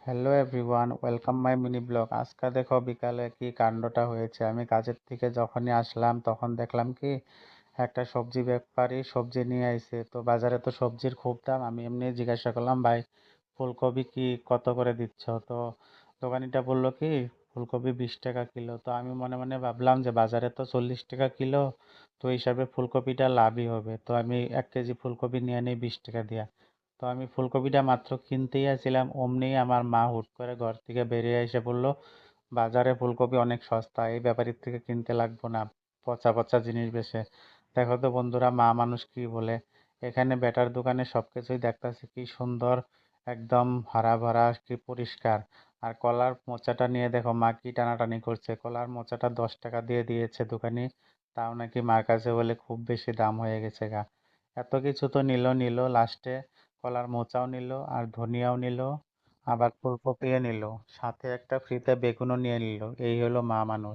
Hello everyone, welcome my mini blog. আজকে দেখো বিকালে কি কাণ্ডটা হয়েছে। আমি কাজের থেকে যখনই আসলাম তখন দেখলাম কি একটা সবজি ব্যাপারী সবজি নিয়ে আইছে। তো বাজারে তো সবজির খুব দাম। আমি এমনি জিজ্ঞাসা করলাম, ভাই ফুলকপি কি কত করে দিচ্ছ? তো দোকানিটা বললো কি ফুলকপি 20 টাকা কিলো। তো আমি মনে মনে ভাবলাম যে বাজারে তো 40 টাকা কিলো, তো এই হিসাবে ফুলকপিটা লাভই হবে। তো আমি 1 কেজি ফুলকপি নিয়ে নিই 20 টাকা দিয়া। তো আমি ফুলকপিটা মাত্র কিনতেই আসছিলাম, অমনি আমার মা হুট করে ঘর থেকে বেরিয়ে এসে বলল, বাজারে ফুলকপি অনেক সস্তা, এই ব্যাপারীর থেকে কিনতে লাগবো না, পচা পচা জিনিস বেচে। দেখো তো বন্ধুরা, মা মানুষ কি বলে। এখানে বেটার দোকানে সবকিছুই দেখতাছি কি সুন্দর, একদম হারা ভরা, কি পরিষ্কার। আর কলার মোচাটা নিয়ে দেখো মা কি টানাটানি করছে। কলার মোচাটা 10 টাকা দিয়ে দিয়েছে দোকানি, তাও নাকি মার কাছে বলে খুব বেশি দাম হয়ে গেছে গা। এত কিছু তো নিল লাস্টে, কলার মোচাও নিল আর ধনিয়াও নিল, আবার ফুলকপিও নিল, সাথে একটা ফ্রিতে বেগুনও নিয়ে নিল। এই হলো মা মানুষ।